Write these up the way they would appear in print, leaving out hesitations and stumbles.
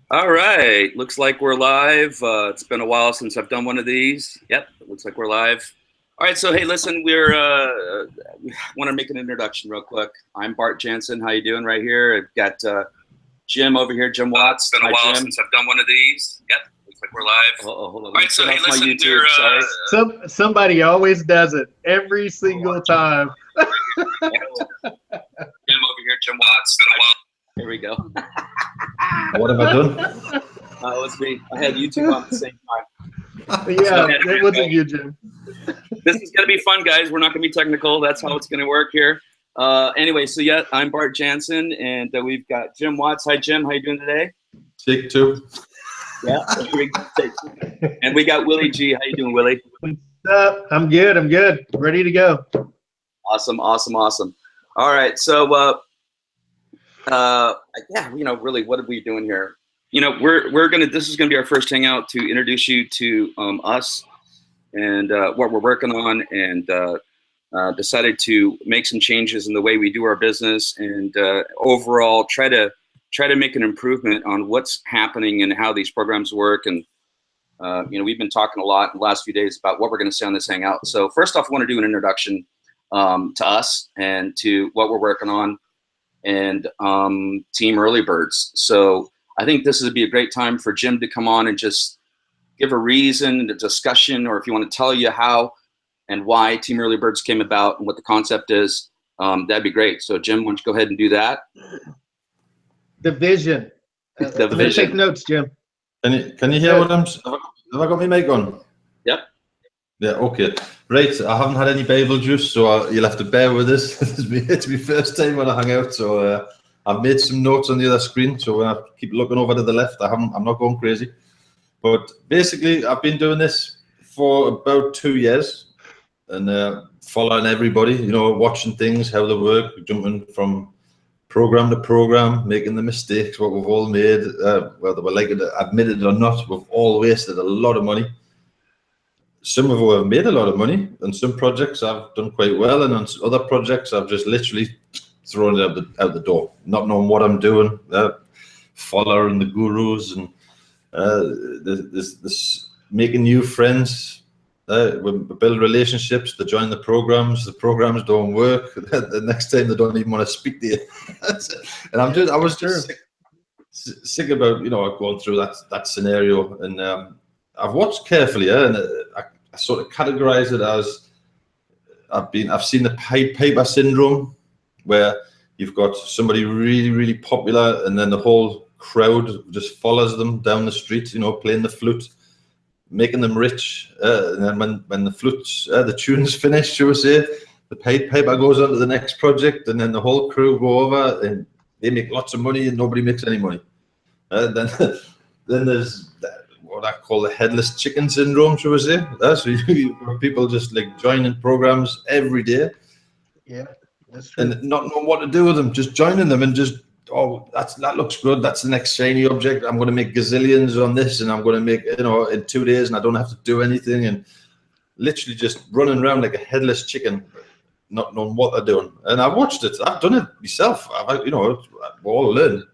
All right, looks like we're live. It's been a while since I've done one of these. Yep, it looks like we're live. All right, so hey, listen, we want to make an introduction real quick. I'm Bart Jansen. How you doing right here? I've got Jim over here, Jim Watts. It's been a while Jim. since I've done one of these. Yep, looks like we're live. Hold on. All right, so hey, listen, YouTube. Sorry. Somebody always does it every single time. Jim over here, Jim Watts. Been a while. Here we go. What have I done? Let's see. I had YouTube on at the same time. Yeah, it wasn't you, Jim. This is going to be fun, guys. We're not going to be technical. That's how it's going to work here. Anyway, so yeah, I'm Bart Jansen, and we've got Jim Watts. Hi, Jim. How you doing today? Take two. Yeah. And we got Willie G. How you doing, Willie? What's up? I'm good. Ready to go. Awesome. All right, so yeah, really, what are we doing here? This is gonna be our first hangout to introduce you to us and what we're working on, and decided to make some changes in the way we do our business, and overall try to make an improvement on what's happening and how these programs work. And we've been talking a lot in the last few days about what we're going to say on this hangout. So first off, I want to do an introduction to us and to what we're working on, and Team Early Birds. So I think this would be a great time for Jim to come on and just give a reason, a discussion, or if you want to tell you how and why Team Early Birds came about and what the concept is, that'd be great. So Jim, why don't you go ahead and do that? The vision. The vision. Take notes, Jim. Can you hear what I'm? Have I got my mic on? Yep. Yeah. Okay. Right. I haven't had any Bible juice, so you'll have to bear with this. It's my first time when I hang out, so I've made some notes on the other screen. So when I keep looking over to the left, I'm not going crazy. But basically, I've been doing this for about 2 years, and following everybody, watching things, how they work, jumping from program to program, making the mistakes what we've all made, whether we like it, admit it or not. We've all wasted a lot of money. Some of us have made a lot of money, and some projects I've done quite well, and on other projects I've just literally thrown it out the door, not knowing what I'm doing, following the gurus, and this making new friends. We build relationships, they join the programs don't work. The next time they don't even want to speak to you. And I was just sick about going through that scenario, and I've watched carefully, and I sort of categorize it as I've seen the Pied Piper syndrome, where you've got somebody really, really popular, and then the whole crowd just follows them down the street, playing the flute, making them rich, and then when the flutes, the tune's finished, shall we say, the Pied Piper goes on to the next project, and then the whole crew go over and they make lots of money and nobody makes any money. Then there's what I call the headless chicken syndrome, shall we say. So you people just like joining programs every day, yeah, that's true, and not knowing what to do with them, just joining them and just, oh, that looks good, that's the next shiny object, I'm going to make gazillions on this, and I'm going to make, in 2 days, and I don't have to do anything, and literally just running around like a headless chicken, not knowing what they're doing. And I've watched it, I've done it myself, we all learn.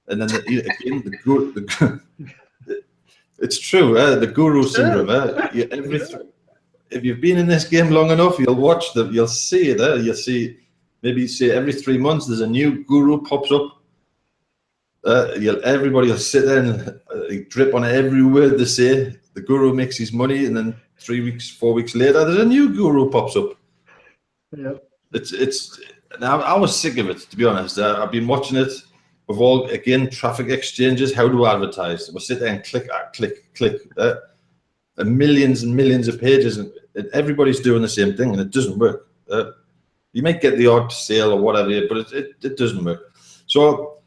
And then it's true, the guru syndrome. If you've been in this game long enough, you'll see it. You'll see, maybe say every 3 months there's a new guru pops up. Everybody will sit there and drip on every word they say. The guru makes his money, and then 3 weeks, 4 weeks later, there's a new guru pops up. Yep. Now I was sick of it, to be honest. I've been watching it. We've all, again, traffic exchanges. How do I advertise? We'll sit there and click, and millions of pages, and everybody's doing the same thing, and it doesn't work. You might get the odd sale or whatever, but it doesn't work. So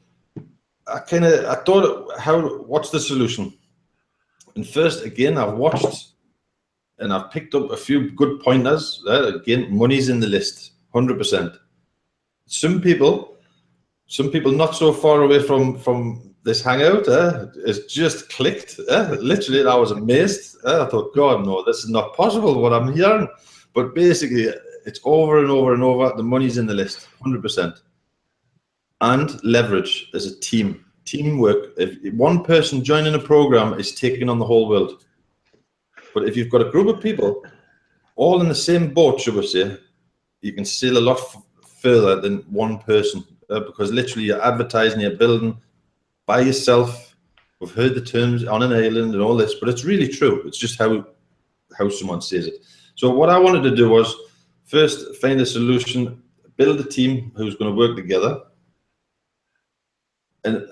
I thought, what's the solution? And first, again, I've watched and I've picked up a few good pointers. Again, money's in the list, 100%. Some people not so far away from this hangout has just clicked. Literally, I was amazed. I thought, God, no, this is not possible, what I'm hearing. But basically, it's over and over and over. The money's in the list, 100%. And leverage as a team teamwork. If one person joining a program is taking on the whole world. But if you've got a group of people all in the same boat, should we say, you can sail a lot further than one person, because literally you're advertising, you're building by yourself. We've heard the terms on an island and all this, but it's really true. It's just how someone says it. So what I wanted to do was first find a solution, build a team who's going to work together, and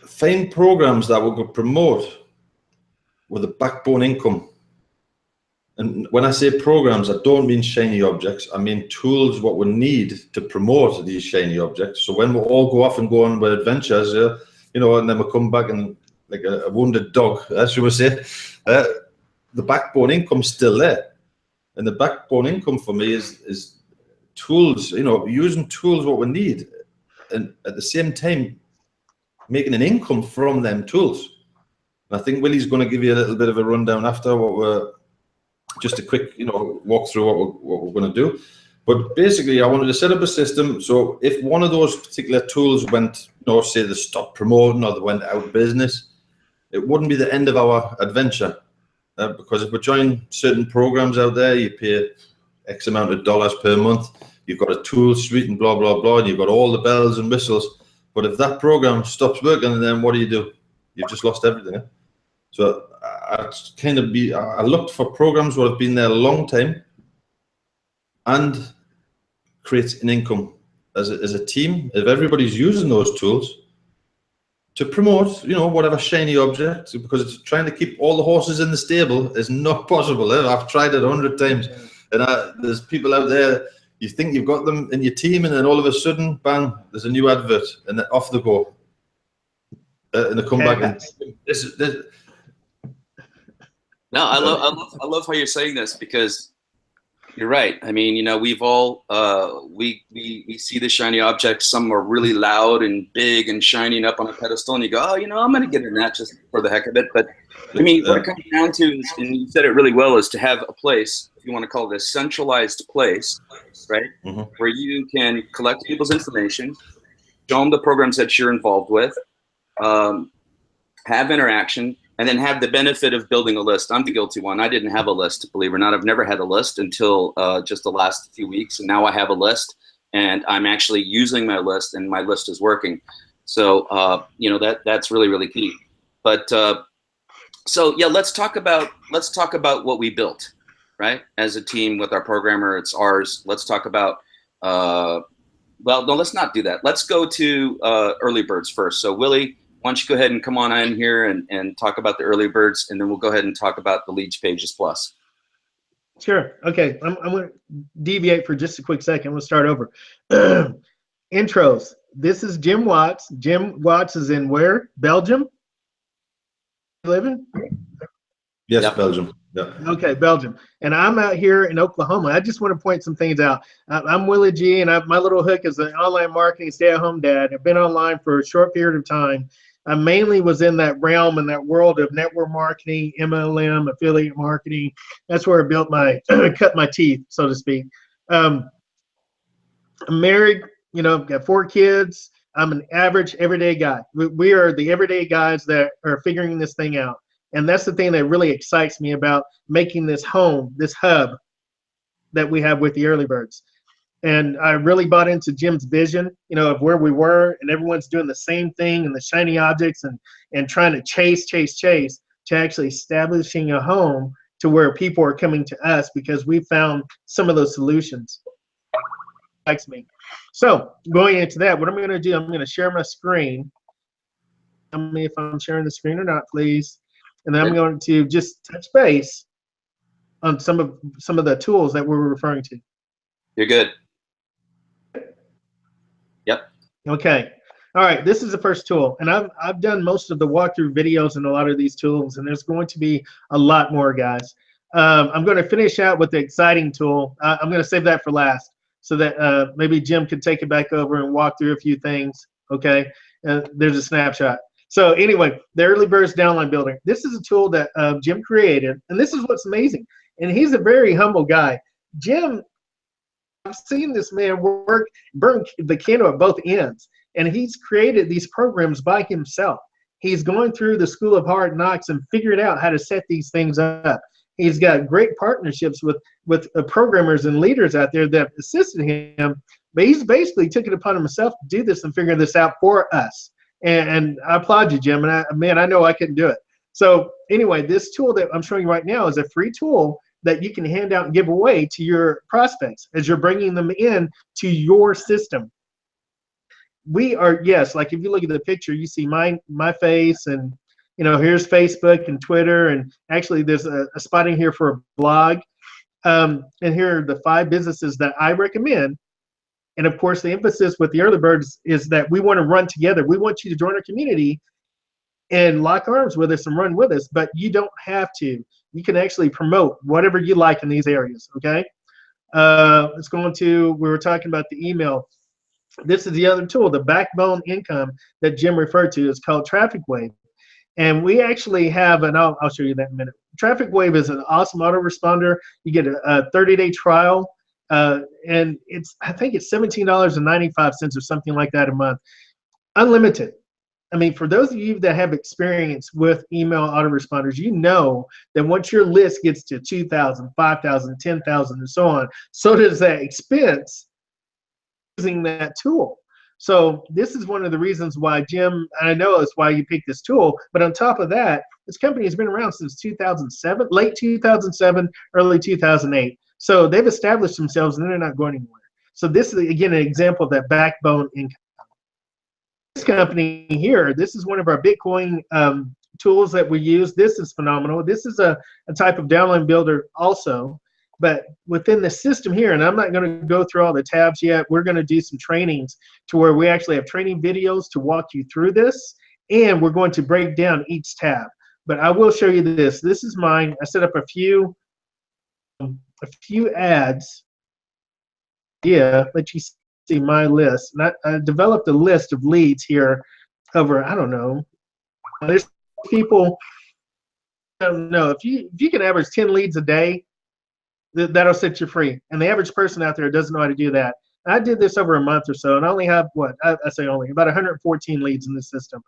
find programs that we could promote with a backbone income. And when I say programs, I don't mean shiny objects. I mean tools, what we need to promote these shiny objects. So when we all go off and go on with adventures, you know, and then we come back and like a wounded dog, should we say, the backbone income's still there. And the backbone income for me is tools, you know, using tools what we need, and at the same time making an income from them tools. And I think Willie's going to give you a little bit of a rundown after what we're, just a quick, you know, walk through what we're going to do. But basically, I wanted to set up a system so if one of those particular tools went, you know, say they stopped promoting or they went out of business, it wouldn't be the end of our adventure. Because if we join certain programs out there, you pay X amount of dollars per month, you've got a tool suite and blah, blah, blah, and you've got all the bells and whistles. But if that program stops working, then what do? You've just lost everything. So I looked for programs that have been there a long time and create an income as a team. If everybody's using those tools to promote, you know, whatever shiny object, because it's trying to keep all the horses in the stable is not possible. I've tried it 100 times, and there's people out there, you think you've got them in your team, and then all of a sudden, bang, there's a new advert, and then off they go, and they come back. And No, I love how you're saying this, because you're right. I mean, you know, we've all we see the shiny objects. Some are really loud and big and shining up on a pedestal, and you go, oh, you know, I'm going to get in that just for the heck of it. But I mean, what it comes down to is, and you said it really well, is to have a place, if you want to call it a centralized place, right, where you can collect people's information, show them the programs that you're involved with, have interaction, and then have the benefit of building a list. I'm the guilty one. I didn't have a list, believe it or not. I've never had a list until just the last few weeks, and now I have a list, and I'm actually using my list, and my list is working. So you know, that's really, really key. But so yeah, let's talk about what we built, right? As a team with our programmer, it's ours. Let's talk about well, no, let's not do that. Let's go to Early Birds first. So Willie, why don't you go ahead and come on in here and talk about the Early Birds, and then we'll go ahead and talk about the Leech Pages Plus. Sure. Okay. I'm going to deviate for just a quick second. We'll start over. Intros. This is Jim Watts. Jim Watts is in where? Belgium? Living? Yes, yep. Belgium. Yeah. Okay, Belgium. And I'm out here in Oklahoma. I just want to point some things out. I'm Willie G, and my little hook is an online marketing stay-at-home dad. I've been online for a short period of time. I mainly was in that realm, in that world of network marketing, MLM, affiliate marketing. That's where I built cut my teeth, so to speak. I'm married, you know, got 4 kids. I'm an average everyday guy. We are the everyday guys that are figuring this thing out. And that's the thing that really excites me about making this home, this hub that we have with the Early Birds. And I really bought into Jim's vision, you know, of where we were, and everyone's doing the same thing, and the shiny objects, and trying to chase, to actually establishing a home to where people are coming to us because we found some of those solutions. Likes me. So going into that, what I'm going to do, I'm going to share my screen. Tell me if I'm sharing the screen or not, please. And then I'm going to just touch base on some of the tools that we're referring to. You're good. Yep. Okay. All right. This is the first tool, and I've done most of the walkthrough videos in a lot of these tools, and there's going to be a lot more, guys. I'm going to finish out with the exciting tool. I'm going to save that for last, so that maybe Jim can take it back over and walk through a few things. Okay. There's a snapshot. So anyway, the Early Birds Downline Builder. This is a tool that Jim created, and this is what's amazing. And he's a very humble guy. Jim, I've seen this man burn the candle at both ends. And he's created these programs by himself. He's going through the School of Hard Knocks and figured out how to set these things up. He's got great partnerships with programmers and leaders out there that assisted him, but he's basically took it upon himself to do this and figure this out for us. And I applaud you, Jim. And I know I couldn't do it. So anyway, this tool that I'm showing you right now is a free tool that you can hand out and give away to your prospects as you're bringing them in to your system. We are, yes, like if you look at the picture, you see my face, and here's Facebook and Twitter, and actually there's a spot in here for a blog. And here are the 5 businesses that I recommend. And of course, the emphasis with the Early Birds is that we want to run together. We want you to join our community and lock arms with us and run with us, but you don't have to. You can actually promote whatever you like in these areas, okay? Let's go on to, we were talking about the email. This is the other tool, the backbone income that Jim referred to. It's called Traffic Wave. And we actually have, and I'll show you that in a minute. Traffic Wave is an awesome autoresponder. You get a 30-day trial, and I think it's $17.95 or something like that a month. Unlimited. I mean, for those of you that have experience with email autoresponders, you know that once your list gets to 2,000, 5,000, 10,000, and so on, so does that expense using that tool. So this is one of the reasons why Jim, and I know it's why you picked this tool, but on top of that, this company has been around since 2007, late 2007, early 2008. So they've established themselves and they're not going anywhere. So this is, again, an example of that backbone income. This company here, this is one of our Bitcoin tools that we use. This is phenomenal. This is a type of downline builder also. But within the system here, and I'm not going to go through all the tabs yet, we're going to do some trainings to where we actually have training videos to walk you through this, and we're going to break down each tab. But I will show you this. This is mine. I set up a few ads. Yeah, let you see my list. And I developed a list of leads here over, I don't know, there's people, I don't know, if you can average 10 leads a day, that'll set you free. And the average person out there doesn't know how to do that. I did this over a month or so, and I only have, I say only, about 114 leads in this system.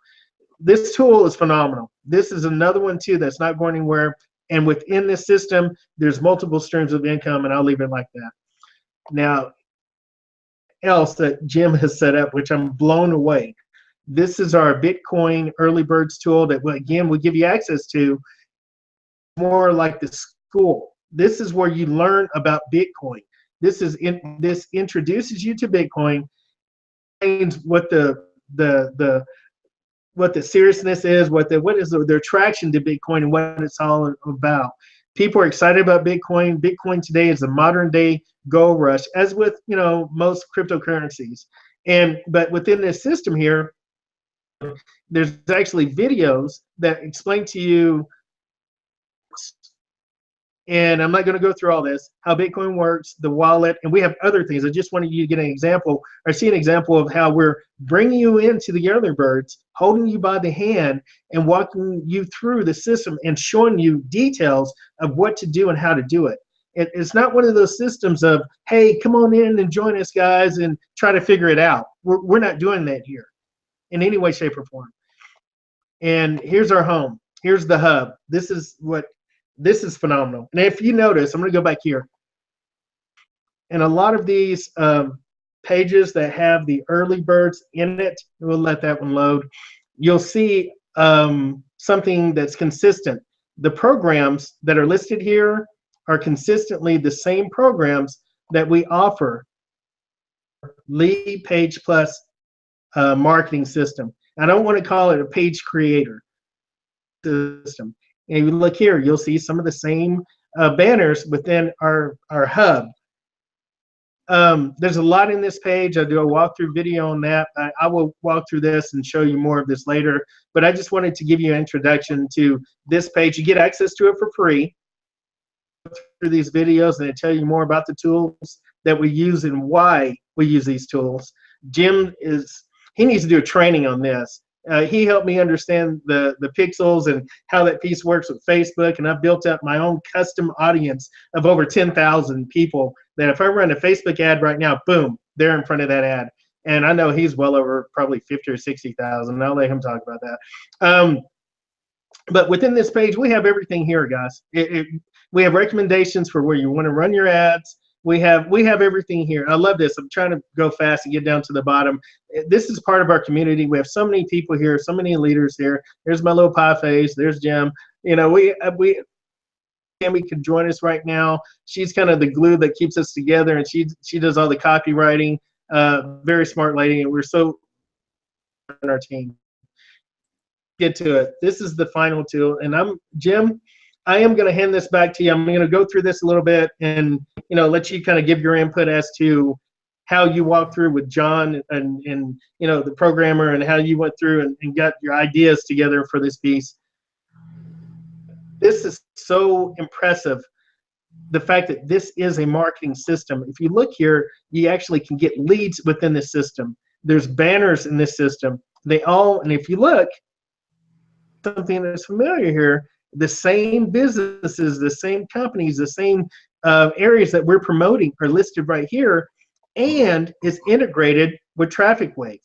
This tool is phenomenal. This is another one, too, that's not going anywhere. And within this system, there's multiple streams of income, and I'll leave it like that. Now, else that Jim has set up, which I'm blown away. This is our Bitcoin Early Birds tool that, again, will give you access to more like the school. This is where you learn about Bitcoin. This introduces you to Bitcoin, explains what the seriousness is, what is their attraction to Bitcoin, and what it's all about. People are excited about Bitcoin. Bitcoin today is a modern day gold rush, as with most cryptocurrencies. But within this system here, there's actually videos that explain to you. And I'm not going to go through all this, how Bitcoin works, the wallet, and we have other things. I just wanted you to get an example, or see an example of how we're bringing you into the Early Birds, holding you by the hand, and walking you through the system and showing you details of what to do and how to do it. It's not one of those systems of, hey, come on in and join us, guys, and try to figure it out. We're not doing that here in any way, shape, or form. And here's our home. Here's the hub. This is phenomenal. And if you notice, I'm going to go back here. And a lot of these pages that have the Early Birds in it, we'll let that one load. You'll see something that's consistent. The programs that are listed here are consistently the same programs that we offer. Lead Page Plus marketing system. I don't want to call it a page creator system. And you look here, you'll see some of the same banners within our hub. There's a lot in this page. I'll do a walkthrough video on that. I will walk through this and show you more of this later. But I just wanted to give you an introduction to this page. You get access to it for free through these videos, and I tell you more about the tools that we use and why we use these tools. Jim he needs to do a training on this. He helped me understand the pixels and how that piece works with Facebook, and I've built up my own custom audience of over 10,000 people that if I run a Facebook ad right now, boom, they're in front of that ad. and I know he's well over probably 50 or 60,000. I'll let him talk about that. But within this page, we have everything here, guys. We have recommendations for where you want to run your ads. We have everything here. I love this. I'm trying to go fast and get down to the bottom. This is part of our community. We have so many people here, so many leaders here. There's my little pie face. There's Jim. You know, Tammy can join us right now. She's kind of the glue that keeps us together, and she does all the copywriting. Very smart lady, and we're so in our team. Get to it. This is the final tool, and Jim, I am going to hand this back to you. I'm going to go through this a little bit and, you know, let you kind of give your input as to how you walked through with John and you know, the programmer, and how you went through and got your ideas together for this piece. This is so impressive, the fact that this is a marketing system. If you look here, you actually can get leads within the system. There's banners in this system. And if you look, something that's familiar here, the same businesses, the same companies, the same areas that we're promoting are listed right here, and is integrated with Traffic Wave.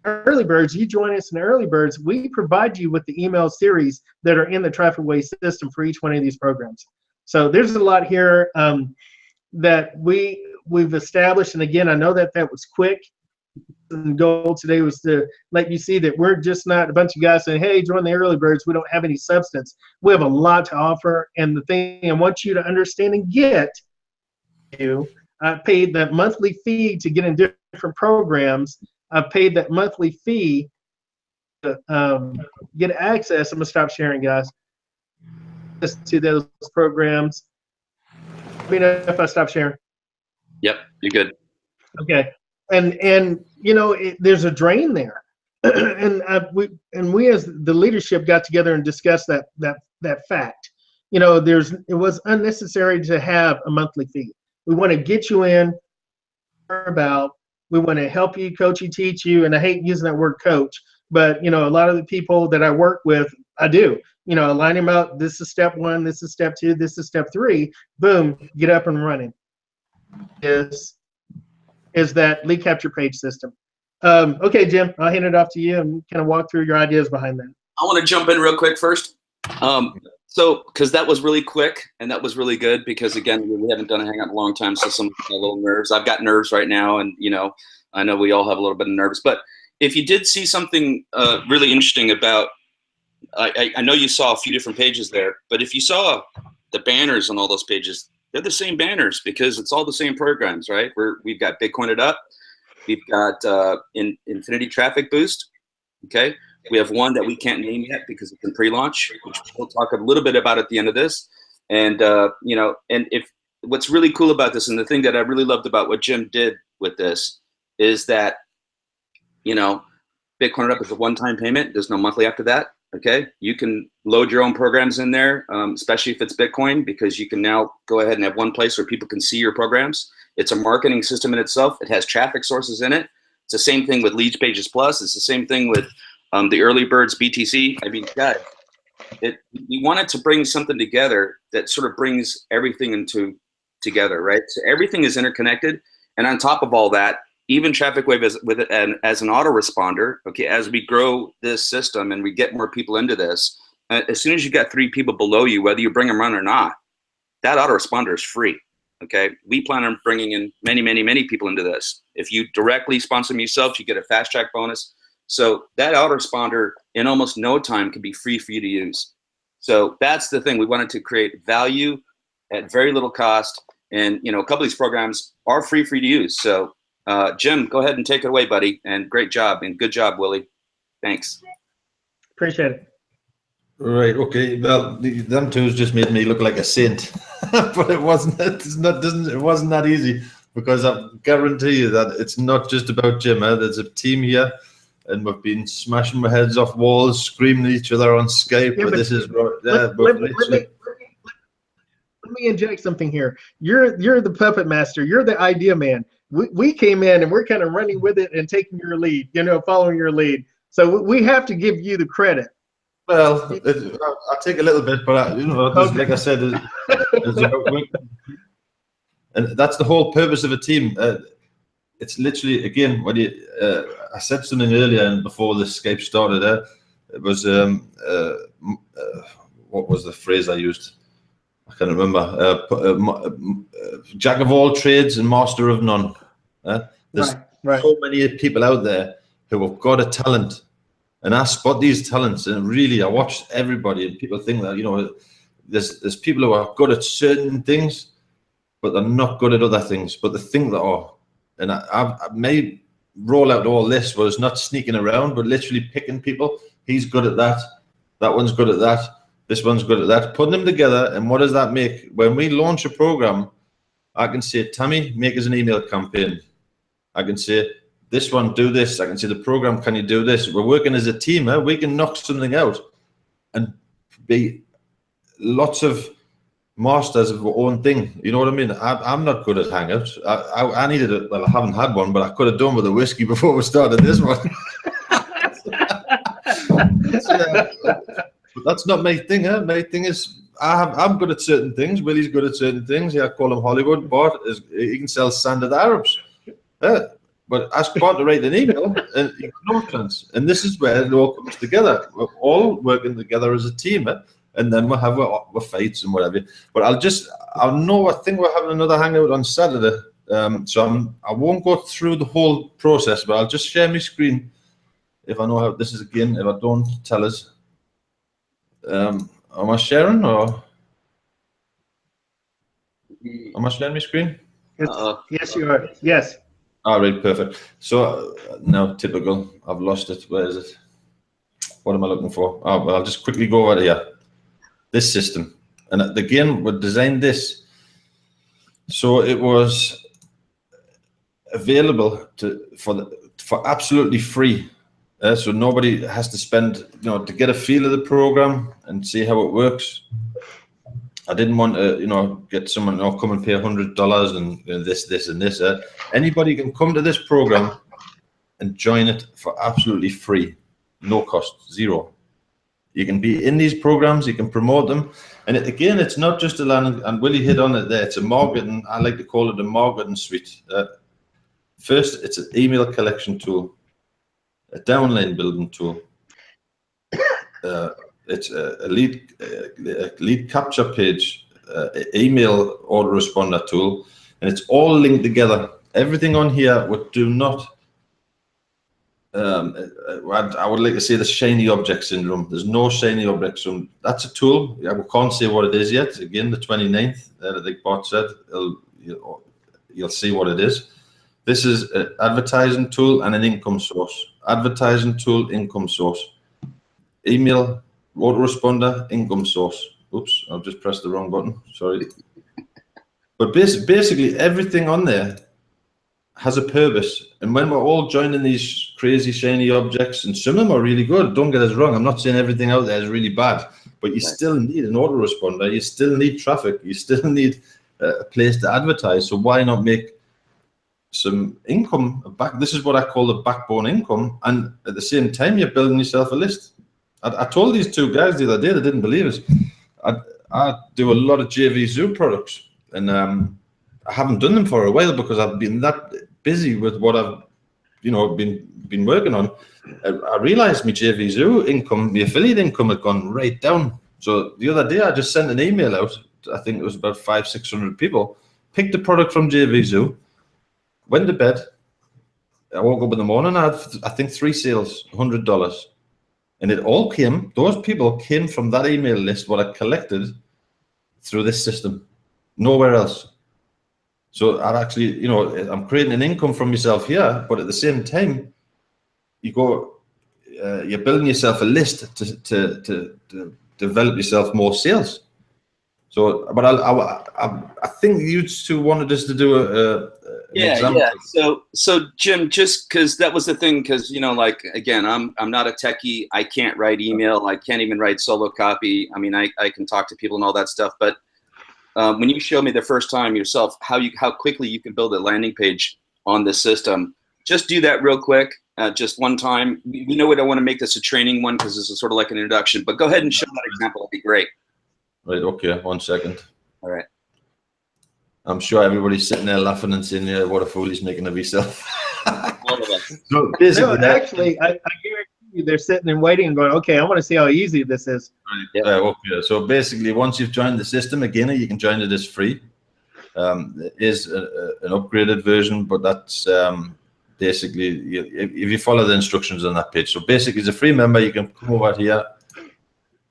Early Birds, you join us in Early Birds, we provide you with the email series that are in the Traffic Wave system for each one of these programs. So there's a lot here that we've established, and again, I know that was quick. The goal today was to let you see that we're just not a bunch of guys saying, hey, join the Early Birds. We don't have any substance. We have a lot to offer, and the thing I want you to understand and get, I paid that monthly fee to get in different programs. I paid that monthly fee to get access. I'm going to stop sharing, guys, to those programs. Let me know if I stop sharing. Yep, you're good. Okay. And you know, there's a drain there, and we as the leadership got together and discussed that fact. You know, it was unnecessary to have a monthly fee. We want to get you in, we want to help you, coach you, teach you, and I hate using that word coach, but you know, a lot of the people that I work with, I do. You know, line them out. This is step 1. This is step 2. This is step 3. Boom, get up and running. Is that lead capture page system. Okay, Jim, I'll hand it off to you and kind of walk through your ideas behind that. I want to jump in real quick first. So, because that was really quick and that was really good, because again, we haven't done a hangout in a long time, so some little nerves. I've got nerves right now, and you know, I know we all have a little bit of nerves. But if you did see something really interesting about, I know you saw a few different pages there, but if you saw the banners on all those pages, they're the same banners because it's all the same programs, right? We've got Bitcoin It Up, we've got Infinity Traffic Boost, okay? We have one that we can't name yet because it's in pre-launch, which we'll talk a little bit about at the end of this. And you know, and what's really cool about this, and the thing that I really loved about what Jim did with this, is that, you know, Bitcoin It Up is a one-time payment. There's no monthly after that. Okay, you can load your own programs in there, especially if it's Bitcoin, because you can now go ahead and have one place where people can see your programs. It's a marketing system in itself. It has traffic sources in it. It's the same thing with Leads Pages Plus. It's the same thing with the Early Birds BTC. I mean, God, we wanted to bring something together that sort of brings everything together, right? So everything is interconnected, and on top of all that, even Traffic Wave as an autoresponder, okay, as we grow this system and we get more people into this, as soon as you got 3 people below you, whether you bring them on or not, that autoresponder is free, okay? We plan on bringing in many, many, many people into this. If you directly sponsor them yourself, you get a fast track bonus. So that autoresponder in almost no time can be free for you to use. So that's the thing. We wanted to create value at very little cost. And, you know, a couple of these programs are free for you to use. So Jim, go ahead and take it away, buddy. And great job, and good job, Willie. Thanks. Appreciate it. Right. Okay. Well, them tools just made me look like a saint, but it wasn't. It wasn't that easy, because I guarantee you that it's not just about Jim. There's a team here, and we've been smashing our heads off walls, screaming at each other on Skype. Yeah, but this is let me inject something here. You're the puppet master. You're the idea man. We came in and we're kind of running with it and taking your lead, you know, following your lead. So we have to give you the credit. Well, I'll take a little bit, but you know, okay. Like I said, it's about work. And that's the whole purpose of a team. it's literally, again, when you, I said something earlier and before the Skype started. It was what was the phrase I used? I can't remember. Jack of all trades and master of none. There's so many people out there who have got a talent, and I spot these talents. And really, I watch everybody, and people think that, you know, there's people who are good at certain things, but they're not good at other things. But they think they are. And I may roll out all this was not sneaking around, but literally picking people. He's good at that. That one's good at that. This one's good at that. Putting them together, and what does that make? When we launch a program, I can say, Tammy, make us an email campaign. I can say, this one, do this. I can say, the program, can you do this? We're working as a team. We can knock something out and be lots of masters of our own thing. You know what I mean? I'm not good at Hangouts. I needed it. Well, I haven't had one, but I could have done with a whiskey before we started this one. But that's not my thing. My thing is, I'm good at certain things. Willie's good at certain things. Yeah, I call him Hollywood. Bart he can sell sand to the Arabs. But ask Bart to write an email, and you no chance. And this is where it all comes together. We're all working together as a team. And then we'll have our fights and whatever. But I think we're having another hangout on Saturday. So I won't go through the whole process, but I'll just share my screen if I know how this is again. If I don't, tell us. Am I sharing or am I sharing my screen? Yes, you are. Yes. All right, perfect. So now, typical. I've lost it. Where is it? What am I looking for? Oh, well, I'll just quickly go over here. This system, and again, we designed this so it was available for absolutely free. So nobody has to spend, to get a feel of the program and see how it works. I didn't want to, get someone come and pay $100 and this and this. Anybody can come to this program and join it for absolutely free, no cost, zero. You can be in these programs, you can promote them. And again, it's not just a land, and Willie hit on it there, it's a marketing, I like to call it a marketing suite. First, it's an email collection tool, a downline building tool. It's a lead capture page, email autoresponder tool, and it's all linked together. Everything on here would do not, I would like to say the shiny object syndrome. There's no shiny object syndrome. That's a tool. We can't say what it is yet. Again, the 29th, I think Bart said, you'll see what it is. This is an advertising tool and an income source. Advertising tool, income source. Email, autoresponder, income source. Oops, I've just pressed the wrong button. Sorry. But basically, everything on there has a purpose, and when we're all joining these crazy shiny objects, and some of them are really good, don't get us wrong, I'm not saying everything out there is really bad, but you still need an autoresponder, you still need traffic, you still need a place to advertise. So why not make some income back? This is what I call the backbone income, and at the same time you're building yourself a list. I told these two guys the other day, they didn't believe us. I do a lot of JV Zoo products, and I haven't done them for a while because I've been that busy with what I've, been working on. I realized my JV Zoo income, my affiliate income had gone right down. So the other day I just sent an email out. I think it was about 500-600 people. Picked the product from JV Zoo, went to bed. I woke up in the morning. I had, I think, 3 sales, $100, and it all came. Those people came from that email list. What I collected through this system, nowhere else. So I'd actually, I'm creating an income from myself here, but at the same time, you're building yourself a list to develop yourself more sales. So, but I think you two wanted us to do an example. Yeah. So Jim, just because that was the thing, because again, I'm not a techie. I can't write email. I can't even write solo copy. I mean, I can talk to people and all that stuff, but when you showed me the first time yourself how quickly you can build a landing page on this system, just do that real quick, just one time. We know we don't want to make this a training one because this is sort of like an introduction, but go ahead and show that example. It'll be great. Right. Okay. 1 second. All right. I'm sure everybody's sitting there laughing and saying, yeah, what a fool he's making of himself. All of us. So basically, No, actually, I guarantee you they're sitting and waiting and going, okay, I want to see how easy this is. okay. So basically, once you've joined the system, again, you can join it as free. There is an upgraded version, but that's basically, if you follow the instructions on that page. So basically, as a free member, you can come over here,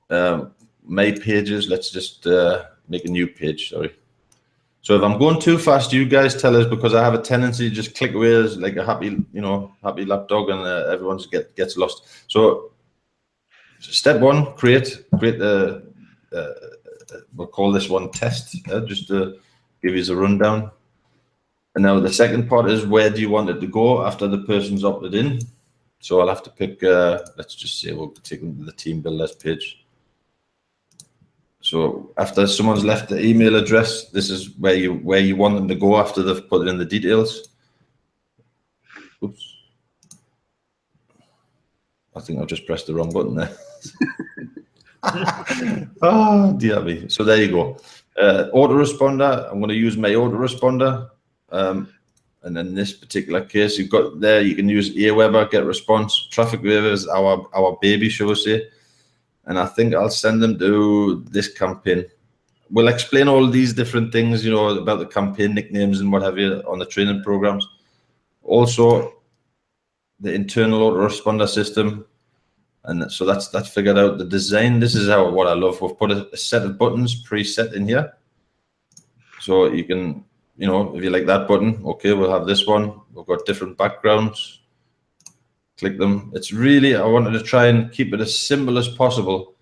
my pages. Let's just make a new page, sorry. So if I'm going too fast, you guys tell us, because I have a tendency to just click away as like a happy, happy lapdog, and everyone gets lost. So step one, create the, we'll call this one test, just to give you a rundown. And now the second part is, where do you want it to go after the person's opted in? So I'll have to pick, let's just say we'll take them to the team builders page. So after someone's left the email address, this is where you want them to go after they've put in the details. Oops. I think I've just pressed the wrong button there. Oh, dear me. So there you go. Autoresponder, I'm going to use my autoresponder. And in this particular case, you've got there, you can use Aweber, get response. Traffic Waiver is our baby, shall we say. And I think I'll send them to this campaign. We'll explain all these different things, about the campaign nicknames and what have you on the training programs. Also, the internal autoresponder system. And so that's figured out. The design, this is what I love. We've put a set of buttons preset in here. So you can, if you like that button, okay, we'll have this one. We've got different backgrounds. Click them. It's really, I wanted to try and keep it as simple as possible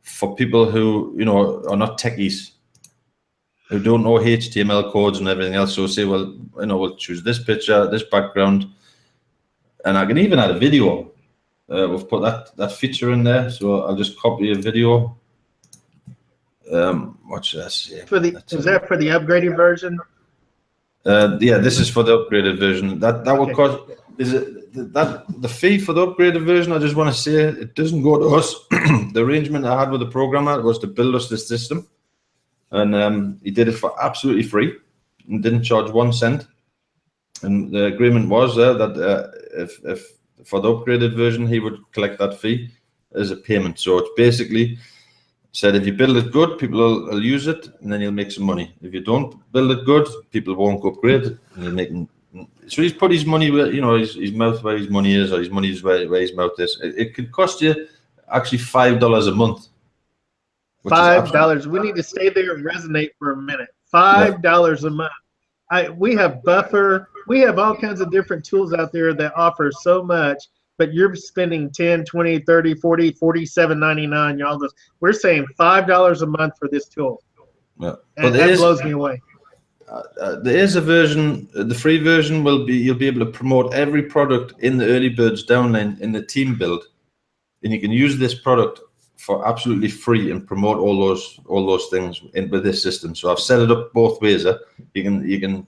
for people who, are not techies, who don't know HTML codes and everything else. So say, well, we'll choose this picture, this background, and I can even add a video. We've put that feature in there. So I'll just copy a video. What should I say? Is that for the upgraded version? Yeah, this is for the upgraded version. That will cost. The fee for the upgraded version, I just want to say, it doesn't go to us. The arrangement I had with the programmer was to build us this system, and he did it for absolutely free and didn't charge 1 cent. And the agreement was that if for the upgraded version, he would collect that fee as a payment. So it's basically said, if you build it good, people will use it, and then you'll make some money. If you don't build it good, people won't upgrade, and you're making. So he's put his money where, his mouth where his money is, or his money is where his mouth is. It could cost you actually $5 a month. $5. We need to stay there and resonate for a minute. $5 a month. We have Buffer. We have all kinds of different tools out there that offer so much, but you're spending 10, 20, 30, 40, $47.99. Y'all, we're saying $5 a month for this tool. Yeah. And that blows me away. There is a version, the free version you'll be able to promote every product in the Early Birds downline in the team build, and you can use this product for absolutely free and promote all those things with this system. So I've set it up both ways. You can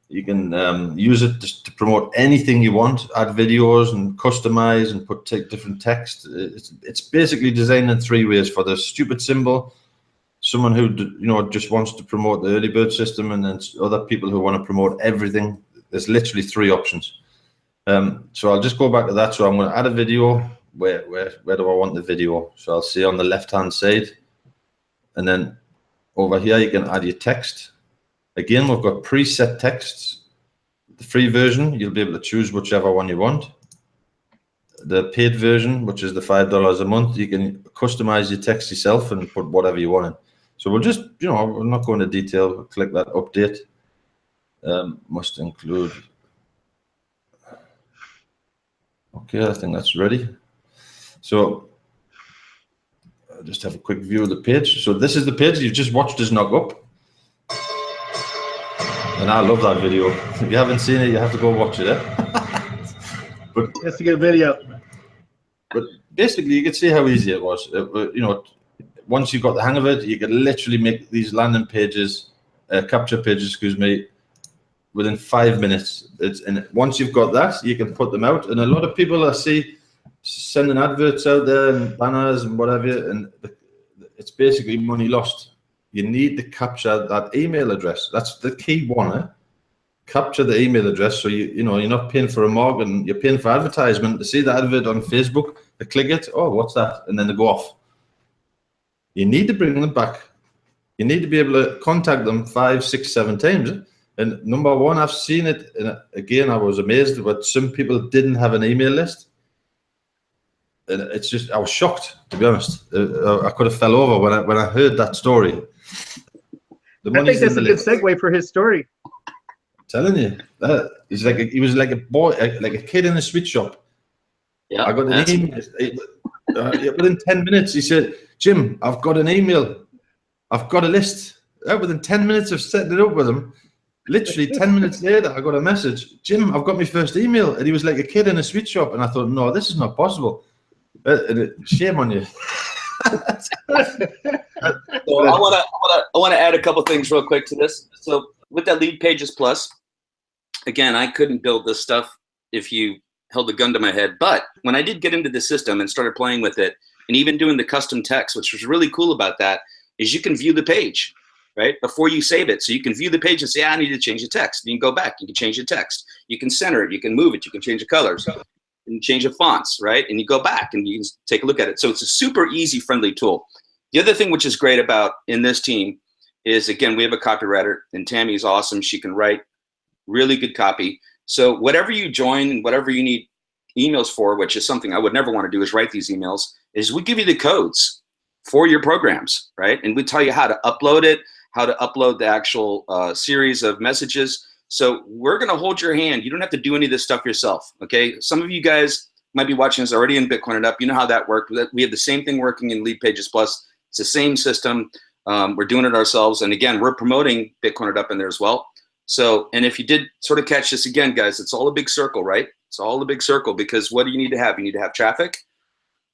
use it to promote anything you want, add videos and customize and put different text. It's basically designed in 3 ways: for the stupid symbol, someone who just wants to promote the Early Bird system, and then other people who want to promote everything. There's literally 3 options. So I'll just go back to that. So I'm going to add a video. Where do I want the video? So I'll see on the left-hand side, and then over here you can add your text. Again, we've got preset texts. The free version, you'll be able to choose whichever one you want. The paid version, which is the $5 a month, you can customize your text yourself and put whatever you want in. So we'll just, we're not going into detail. We'll click that update. Must include. Okay, I think that's ready. So I'll just have a quick view of the page. So this is the page you've just watched us knock up. And I love that video. If you haven't seen it, you have to go watch it. But it's a good video. But basically, you can see how easy it was. Once you got the hang of it, you could literally make these landing pages, capture pages, excuse me, within 5 minutes. And once you've got that, you can put them out. And a lot of people I see sending adverts out there and banners and whatever, and it's basically money lost. you need to capture that email address. That's the key one. Eh? Capture the email address, so you know you're not paying for a marketing, you're paying for advertisement. To see the advert on Facebook, they click it. Oh, what's that? And then they go off. You need to bring them back. You need to be able to contact them 5, 6, 7 times. And number one, I've seen it. And again, I was amazed, but some people didn't have an email list. And it's just, I was shocked, to be honest. I could have fell over when I heard that story. I think that's a good segue for his story. I'm telling you, he was like a boy, like a kid in a sweet shop. Yeah, I got an email. Within 10 minutes, he said, "Jim, I've got an email. I've got a list." Within 10 minutes of setting it up with him, literally 10 minutes later, I got a message, "Jim, I've got my first email." And he was like a kid in a sweet shop. And I thought, no, this is not possible. Shame on you. So I want to add a couple things real quick to this. So with that Lead Pages Plus, again, I couldn't build this stuff if you held a gun to my head. But when I did get into the system and started playing with it, and even doing the custom text, which was really cool about that, is you can view the page, right, before you save it. So you can view the page and say, I need to change the text. And you can go back, you can change the text. You can center it, you can move it, you can change the colors, and change the fonts, right? And you go back and you can take a look at it. So it's a super easy, friendly tool. The other thing which is great about in this team is, again, we have a copywriter, and Tammy's awesome. She can write really good copy. So whatever you join and whatever you need emails for, which is something I would never want to do, is write these emails, is we give you the codes for your programs, right? And we tell you how to upload it, how to upload the actual series of messages. So we're going to hold your hand. You don't have to do any of this stuff yourself, okay? Some of you guys might be watching this already in Bitcoin It Up. You know how that worked. We have the same thing working in Lead Pages Plus. It's the same system. We're doing it ourselves. And again, we're promoting Bitcoin It Up in there as well. So, and if you did sort of catch this again, guys, it's all a big circle, right? It's all a big circle, because what do you need to have? You need to have traffic.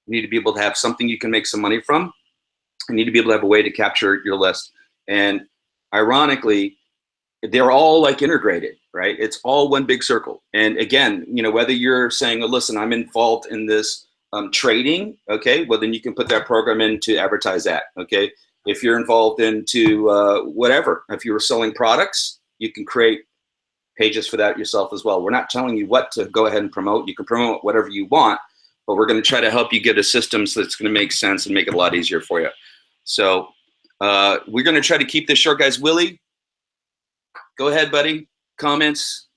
You need to be able to have something you can make some money from. You need to be able to have a way to capture your list. And ironically, they're all like integrated, right? It's all one big circle. And again, you know, whether you're saying, oh, listen, I'm involved in this trading, okay, well, then you can put that program in to advertise that, okay? If you're involved into whatever, if you were selling products, you can create pages for that yourself as well. We're not telling you what to go ahead and promote. You can promote whatever you want, but we're going to try to help you get a system that's going to make sense and make it a lot easier for you. So we're going to try to keep this short, guys. Willie, go ahead, buddy. Comments?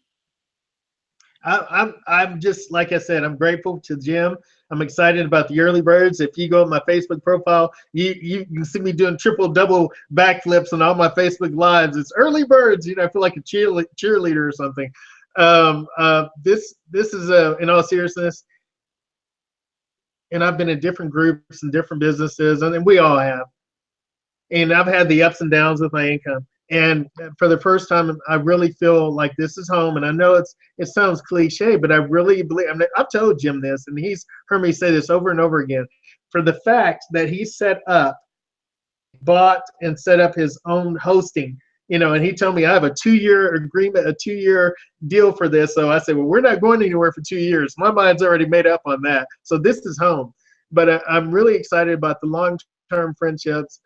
I'm just, like I said, I'm grateful to Jim. I'm excited about the early birds. If you go on my Facebook profile, you can see me doing triple, double backflips on all my Facebook lives. It's early birds. You know, I feel like a cheerleader or something. This is in all seriousness, and I've been in different groups and different businesses, and we all have. And I've had the ups and downs with my income. And for the first time, I really feel like this is home. And I know it sounds cliche, but I really believe, I mean, I've told Jim this, and he's heard me say this over and over again, for the fact that he bought and set up his own hosting, you know, and he told me I have a 2-year agreement, a 2-year deal for this. So I said, well, we're not going anywhere for 2 years. My mind's already made up on that. So this is home. But I'm really excited about the long-term friendships,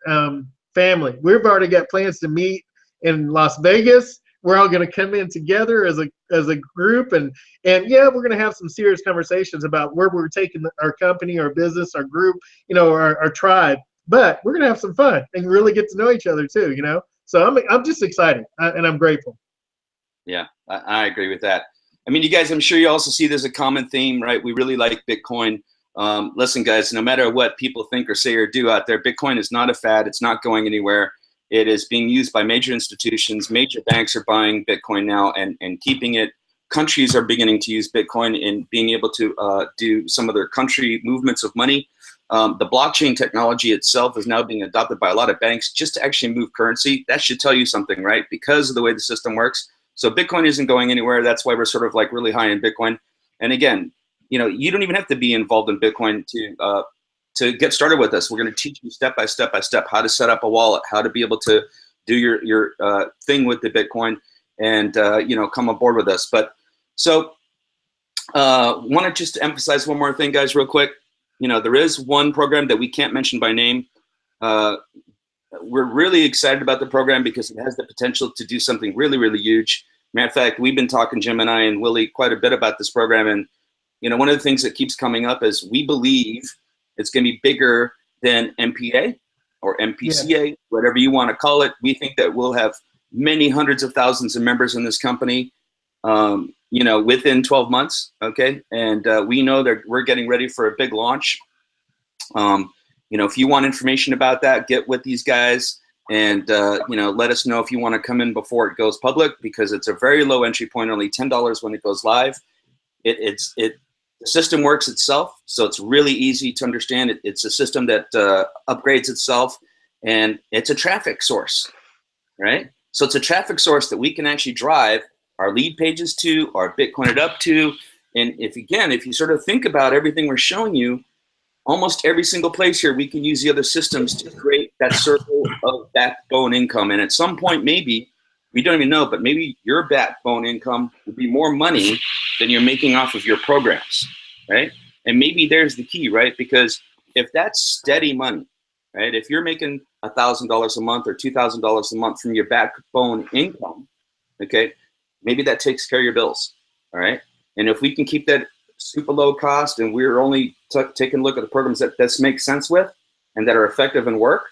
family. We've already got plans to meet in Las Vegas. We're all going to come in together as a group, and yeah, we're going to have some serious conversations about where we're taking our company, our business, our group, you know, our tribe. But we're going to have some fun and really get to know each other too, you know. So I'm just excited, and I'm grateful. Yeah, I agree with that. I mean, you guys, I'm sure you also see there's a common theme, right? We really like Bitcoin. Listen, guys, no matter what people think or say or do out there, Bitcoin is not a fad. It's not going anywhere. It is being used by major institutions. Major banks are buying Bitcoin now and keeping it. Countries are beginning to use Bitcoin in being able to do some of their country movements of money. The blockchain technology itself is now being adopted by a lot of banks just to actually move currency. That should tell you something, right? Because of the way the system works. So Bitcoin isn't going anywhere. That's why we're sort of like really high in Bitcoin. And again, you know, you don't even have to be involved in Bitcoin to get started with us. We're going to teach you step by step how to set up a wallet, how to be able to do your thing with the Bitcoin, and you know, come aboard with us. But so want to just emphasize one more thing, guys, real quick. You know, there is one program that we can't mention by name. we're really excited about the program because it has the potential to do something really, really huge. Matter of fact, we've been talking, Jim and I and Willie, quite a bit about this program. And, you know, one of the things that keeps coming up is we believe it's going to be bigger than MPA or MPCA, whatever you want to call it. We think that we'll have many hundreds of thousands of members in this company, you know, within 12 months. Okay. And we know that we're getting ready for a big launch. You know, if you want information about that, get with these guys and, you know, let us know if you want to come in before it goes public, because it's a very low entry point, only $10 when it goes live. The system works itself, so it's really easy to understand. It's a system that upgrades itself, and it's a traffic source, right? So it's a traffic source that we can actually drive our lead pages to, our Bitcoin up to. And if you sort of think about everything we're showing you, almost every single place here, we can use the other systems to create that circle of backbone income. And at some point, maybe, we don't even know, but maybe your backbone income will be more money than you're making off of your programs, right? And maybe there's the key, right? Because if that's steady money, right? If you're making $1,000 a month or $2,000 a month from your backbone income, okay, maybe that takes care of your bills, all right? And if we can keep that super low cost and we're only taking a look at the programs that this makes sense with and that are effective and work,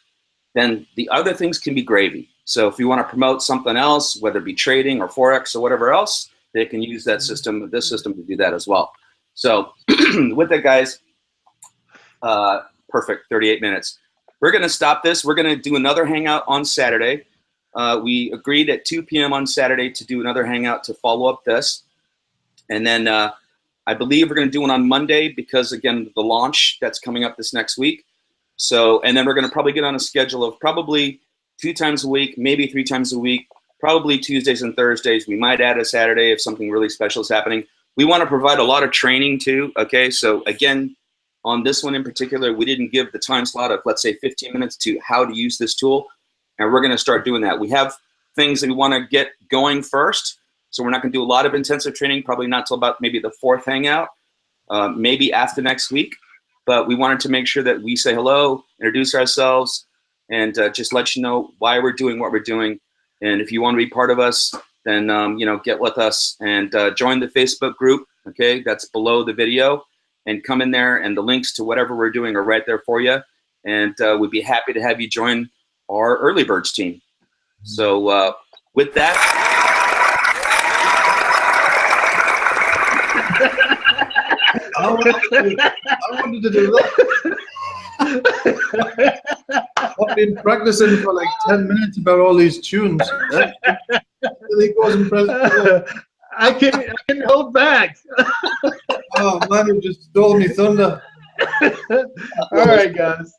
then the other things can be gravy. So if you want to promote something else, whether it be trading or Forex or whatever else, they can use that system, this system, to do that as well. So with that, guys, perfect, 38 minutes. We're going to stop this. We're going to do another hangout on Saturday. We agreed at 2 p.m. on Saturday to do another hangout to follow up this. And then I believe we're going to do one on Monday because, again, the launch that's coming up this next week. So, and then we're going to probably get on a schedule of probably 2 times a week, maybe 3 times a week, probably Tuesdays and Thursdays. We might add a Saturday if something really special is happening. We want to provide a lot of training too, okay? So again, on this one in particular, we didn't give the time slot of, let's say, 15 minutes to how to use this tool, and we're going to start doing that. We have things that we want to get going first, so we're not going to do a lot of intensive training, probably not till about maybe the 4th hangout, maybe after next week. But we wanted to make sure that we say hello, introduce ourselves, and just let you know why we're doing what we're doing. And if you want to be part of us, then you know, get with us and join the Facebook group. Okay, that's below the video, and come in there. And the links to whatever we're doing are right there for you. And we'd be happy to have you join our Early Birds team. So with that. I wanted to do that. I've been practicing for like 10 minutes about all these tunes. It wasn't present. I can hold back. Oh man, you just stole me thunder. All right, guys.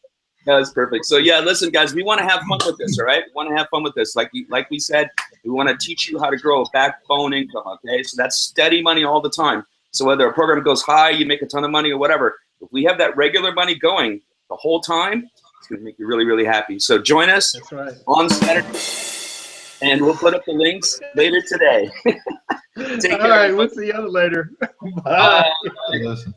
That's perfect. So yeah, listen, guys, we want to have fun with this, all right? We want to have fun with this. Like we said, we want to teach you how to grow a backbone income, okay? So that's steady money all the time. So whether a program goes high, you make a ton of money or whatever, if we have that regular money going the whole time, it's going to make you really, really happy. So join us on Saturday, and we'll put up the links later today. All right, we'll see you later. Bye. Listen.